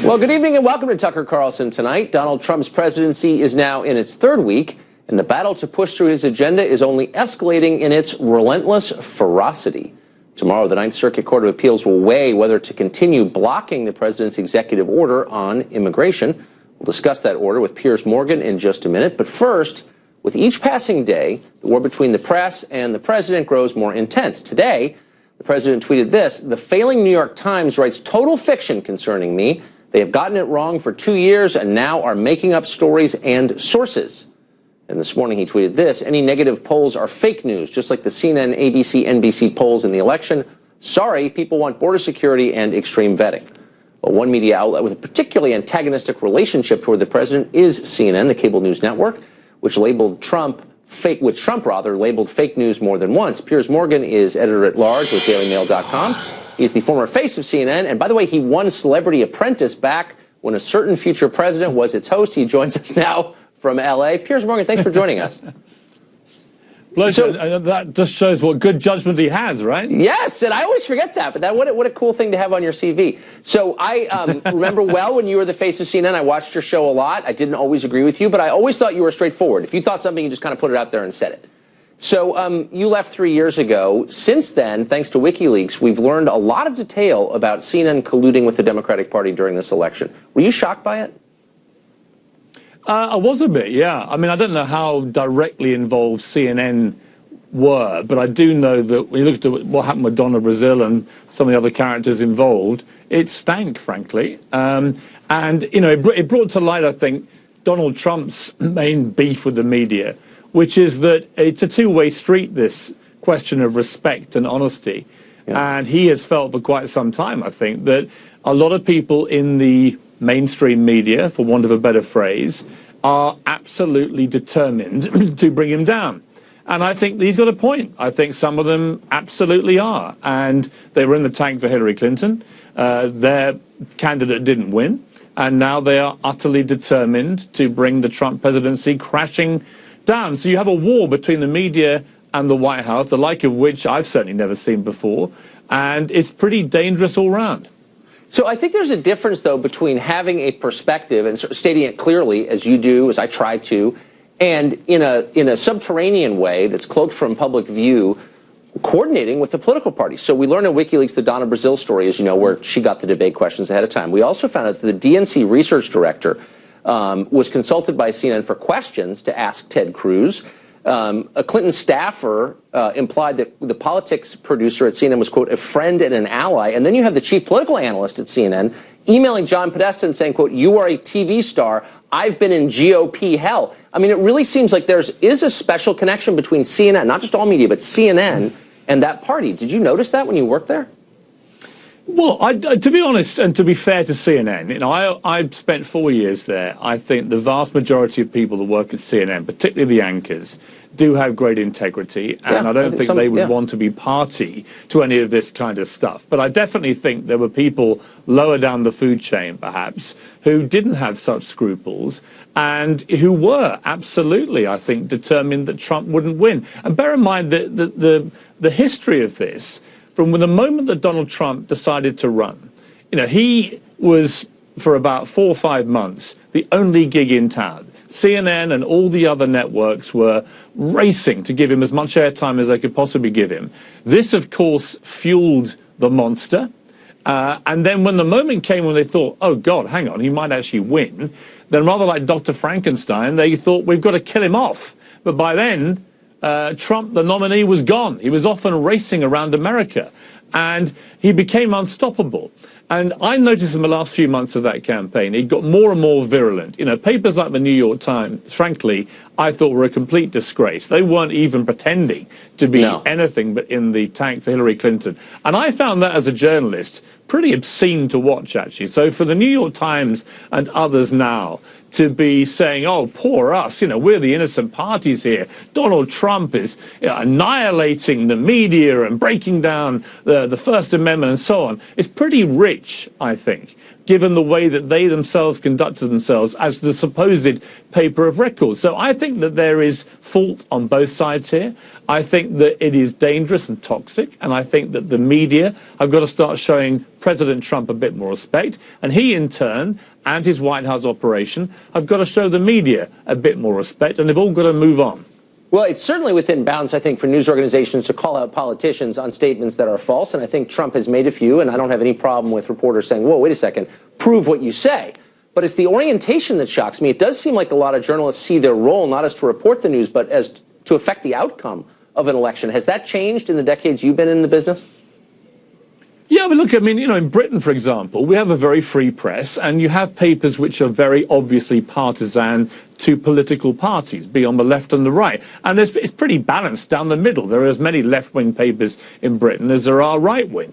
Well, good evening and welcome to Tucker Carlson tonight. Donald Trump's presidency is now in its third week, and the battle to push through his agenda is only escalating in its relentless ferocity. Tomorrow, the Ninth Circuit Court of Appeals will weigh whether to continue blocking the president's executive order on immigration. We'll discuss that order with Piers in just a minute. But first, with each passing day, the war between the press and the president grows more intense. Today, the president tweeted this: "The failing New York Times writes total fiction concerning me. They have gotten it wrong for 2 years and now are making up stories and sources." And this morning he tweeted this: "Any negative polls are fake news, just like the CNN, ABC, NBC polls in the election. Sorry, people want border security and extreme vetting." Well, one media outlet with a particularly antagonistic relationship toward the president is CNN, the cable news network, which labeled Trump fake news more than once. Piers Morgan is editor-at-large with DailyMail.com. He's the former face of CNN. And by the way, he won Celebrity Apprentice back when a certain future president was its host. He joins us now from L.A. Piers Morgan, thanks for joining us. Pleasure. So, that just shows what good judgment he has, right? Yes, and I always forget that, but what a cool thing to have on your CV. So I remember well when you were the face of CNN. I watched your show a lot. I didn't always agree with you, but I always thought you were straightforward. If you thought something, you just kind of put it out there and said it. So you left 3 years ago. Since then, thanks to WikiLeaks, we've learned a lot of detail about CNN colluding with the Democratic Party during this election. Were you shocked by it? I was a bit, yeah. I mean, I don't know how directly involved CNN were, but I do know that when you look at what happened with Donna Brazil and some of the other characters involved, it stank, frankly. And, you know, it brought to light, I think, Donald Trump's main beef with the media, which is that it's a two-way street, this question of respect and honesty. Yeah. And he has felt for quite some time, I think, that a lot of people in the mainstream media, for want of a better phrase, are absolutely determined to bring him down. And I think he's got a point. I think some of them absolutely are. And they were in the tank for Hillary Clinton. Their candidate didn't win. And now they are utterly determined to bring the Trump presidency crashing down. So you have a war between the media and the White House, the like of which I've certainly never seen before. And it's pretty dangerous all round. So I think there's a difference, though, between having a perspective and stating it clearly, as you do, as I try to, and in a subterranean way that's cloaked from public view, coordinating with the political party. So we learned in WikiLeaks the Donna Brazil story, as you know, where she got the debate questions ahead of time. We also found out that the DNC research director was consulted by CNN for questions to ask Ted Cruz. A Clinton staffer implied that the politics producer at CNN was, quote, a friend and an ally. And then you have the chief political analyst at CNN emailing John Podesta and saying, quote, "You are a TV star. I've been in GOP hell." I mean, it really seems like there is a special connection between CNN, not just all media, but CNN and that party. Did you notice that when you worked there? Well, to be honest, and to be fair to CNN, you know, I spent 4 years there. I think the vast majority of people that work at CNN, particularly the anchors, do have great integrity, and I don't think they would want to be party to any of this kind of stuff. But I definitely think there were people lower down the food chain, perhaps, who didn't have such scruples and who were absolutely, I think, determined that Trump wouldn't win. And bear in mind that the history of this, from the moment that Donald Trump decided to run, you know, he was, for about 4 or 5 months, the only gig in town. CNN and all the other networks were racing to give him as much airtime as they could possibly give him. This, of course, fueled the monster. And then when the moment came when they thought, oh, God, hang on, he might actually win, then rather like Dr. Frankenstein, they thought, we've got to kill him off. But by then, Trump, the nominee, was gone. He was off and racing around America. And he became unstoppable. And I noticed in the last few months of that campaign, it got more and more virulent. You know, papers like the New York Times, frankly, I thought were a complete disgrace. They weren't even pretending to be anything but in the tank for Hillary Clinton. And I found that as a journalist pretty obscene to watch, actually. So for the New York Times and others now to be saying, oh, poor us, you know, we're the innocent parties here. Donald Trump is annihilating the media and breaking down the First Amendment and so on. It's pretty rich, I think, given the way that they themselves conducted themselves as the supposed paper of record. So I think that there is fault on both sides here. I think that it is dangerous and toxic, and I think that the media have got to start showing President Trump a bit more respect, and he in turn and his White House operation have got to show the media a bit more respect, and they've all got to move on. Well, it's certainly within bounds, I think, for news organizations to call out politicians on statements that are false, and I think Trump has made a few, and I don't have any problem with reporters saying, whoa, wait a second, prove what you say. But it's the orientation that shocks me. It does seem like a lot of journalists see their role not as to report the news, but as to affect the outcome of an election. Has that changed in the decades you've been in the business? Yeah, but look, I mean, in Britain, for example, we have a very free press, and you have papers which are very obviously partisan to political parties, be on the left and the right. And it's pretty balanced down the middle. There are as many left-wing papers in Britain as there are right-wing.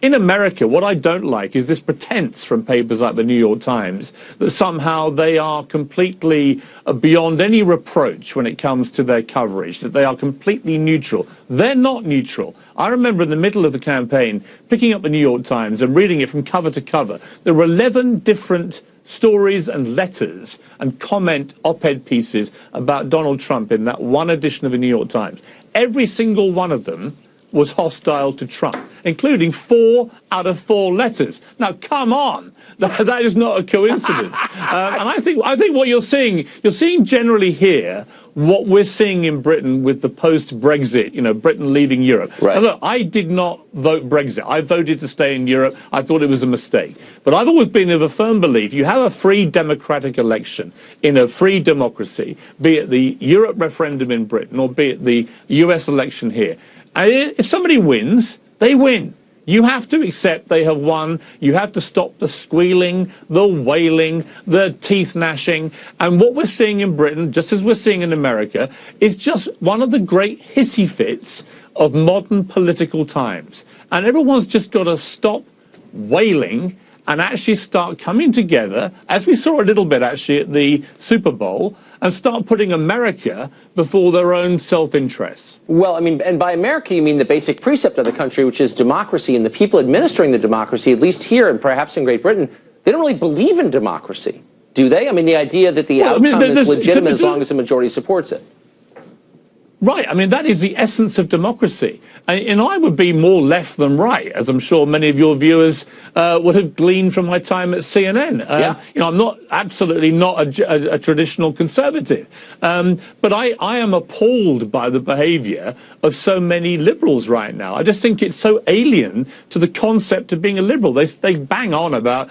In America, what I don't like is this pretense from papers like the New York Times that somehow they are completely beyond any reproach when it comes to their coverage, that they are completely neutral. They're not neutral. I remember in the middle of the campaign picking up the New York Times and reading it from cover to cover. There were 11 different stories and letters and comment op-ed pieces about Donald Trump in that one edition of the New York Times. Every single one of them was hostile to Trump, including 4 out of 4 letters. Now, come on. That is not a coincidence. And I think what you're seeing generally here what we're seeing in Britain with the post-Brexit, Britain leaving Europe. Right. Now, look, I did not vote Brexit. I voted to stay in Europe. I thought it was a mistake. But I've always been of a firm belief you have a free democratic election in a free democracy, be it the Europe referendum in Britain or be it the US election here. And if somebody wins, they win. You have to accept they have won. You have to stop the squealing, the wailing, the teeth gnashing. And what we're seeing in Britain, just as we're seeing in America, is just one of the great hissy fits of modern political times. And everyone's just got to stop wailing and actually start coming together, as we saw a little bit actually at the Super Bowl, and start putting America before their own self-interests. Well, I mean, and by America, you mean the basic precept of the country, which is democracy, and the people administering the democracy, at least here and perhaps in Great Britain, they don't really believe in democracy, do they? I mean, the idea that the outcome is legitimate as long as the majority supports it. Right. I mean, that is the essence of democracy. And I would be more left than right, as I'm sure many of your viewers would have gleaned from my time at CNN. Yeah. I'm absolutely not a traditional conservative. But I am appalled by the behaviour of so many liberals right now. I just think it's so alien to the concept of being a liberal. They bang on about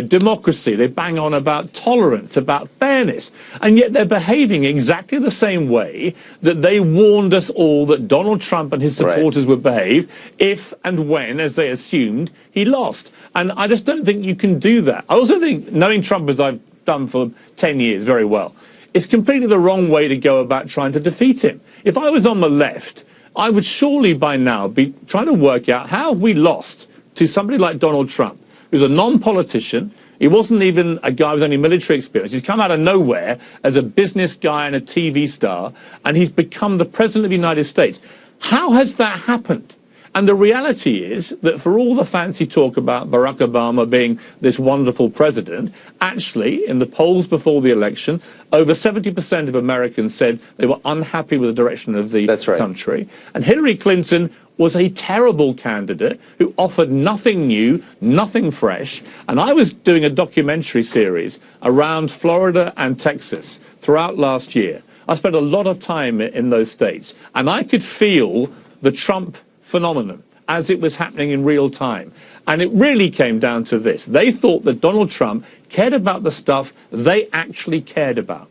democracy. They bang on about tolerance, about fairness. And yet they're behaving exactly the same way that they warned us all that Donald Trump and his supporters would behave if and when, as they assumed, he lost. And I just don't think you can do that. I also think, knowing Trump as I've done for 10 years very well, it's completely the wrong way to go about trying to defeat him. If I was on the left, I would surely by now be trying to work out how we lost to somebody like Donald Trump, who's a non-politician. He wasn't even a guy with any military experience. He's come out of nowhere as a business guy and a TV star, and he's become the president of the United States. How has that happened? And the reality is that for all the fancy talk about Barack Obama being this wonderful president, actually, in the polls before the election, over 70% of Americans said they were unhappy with the direction of the country. And Hillary Clinton was a terrible candidate who offered nothing new, nothing fresh. And I was doing a documentary series around Florida and Texas throughout last year. I spent a lot of time in those states, and I could feel the Trump phenomenon as it was happening in real time. And it really came down to this. They thought that Donald Trump cared about the stuff they actually cared about.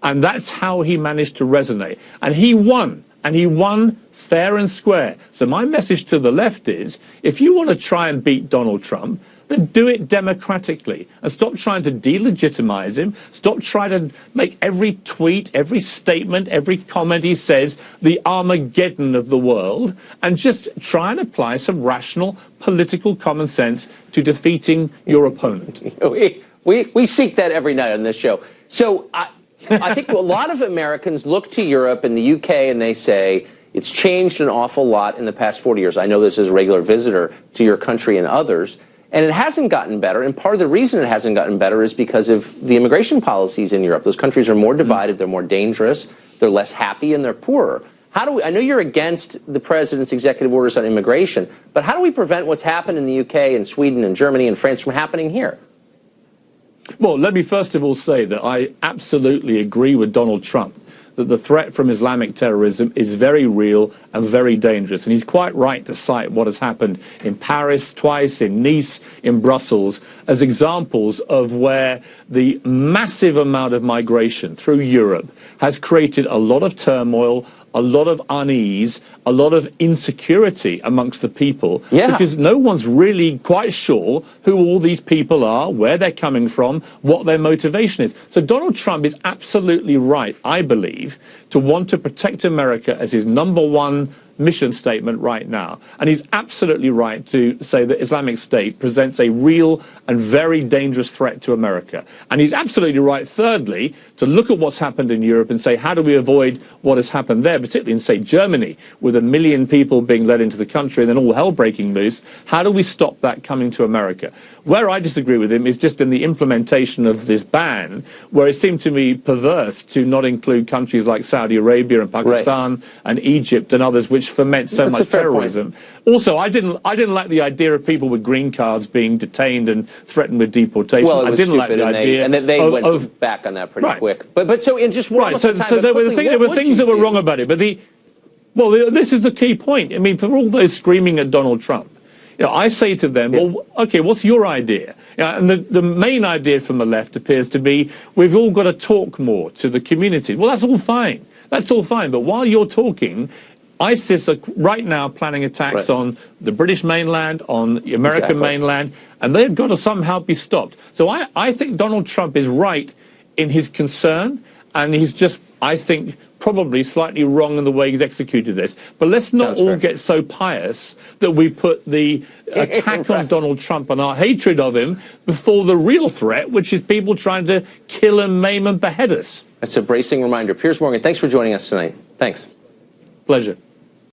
And that's how he managed to resonate. And he won. And he won fair and square. So my message to the left is, if you want to try and beat Donald Trump, then do it democratically and stop trying to delegitimize him. Stop trying to make every tweet, every statement, every comment he says the Armageddon of the world, and just try and apply some rational political common sense to defeating your opponent. We seek that every night on this show. So I think a lot of Americans look to Europe and the UK and they say it's changed an awful lot in the past 40 years. I know this as a regular visitor to your country and others. And it hasn't gotten better. And part of the reason it hasn't gotten better is because of the immigration policies in Europe. Those countries are more divided. They're more dangerous. They're less happy and they're poorer. How do we, I know you're against the president's executive orders on immigration, but how do we prevent what's happened in the UK and Sweden and Germany and France from happening here? Well, let me first of all say that I absolutely agree with Donald Trump that the threat from Islamic terrorism is very real and very dangerous. And he's quite right to cite what has happened in Paris twice, in Nice, in Brussels, as examples of where the massive amount of migration through Europe has created a lot of turmoil, a lot of unease, a lot of insecurity amongst the people, because no one's really quite sure who all these people are, where they're coming from, what their motivation is. So Donald Trump is absolutely right, I believe, to want to protect America as his #1 mission statement right now. And he's absolutely right to say that Islamic State presents a real and very dangerous threat to America. And he's absolutely right, thirdly, to look at what's happened in Europe and say, how do we avoid what has happened there, particularly in, say, Germany, with 1 million people being let into the country and then all hell breaking loose? How do we stop that coming to America? Where I disagree with him is just in the implementation of this ban, where it seemed to me perverse to not include countries like Saudi Arabia and Pakistan and Egypt and others, which foment so much terrorism. Also, I didn't like the idea of people with green cards being detained and threatened with deportation. Well, it was I didn't like the idea, and they went back on that pretty quick. But so in just one so there were things that were wrong about it. But this is the key point. I mean, for all those screaming at Donald Trump, you know, I say to them, well, okay, what's your idea? And the main idea from the left appears to be we've all got to talk more to the community. Well, that's all fine. That's all fine. But while you're talking, ISIS are right now planning attacks on the British mainland, on the American mainland, and they've got to somehow be stopped. So I think Donald Trump is right in his concern, and he's just, I think, probably slightly wrong in the way he's executed this. But let's not all get so pious that we put the attack on Donald Trump and our hatred of him before the real threat, which is people trying to kill and maim and behead us. That's a bracing reminder. Piers Morgan, thanks for joining us tonight. Thanks. Pleasure.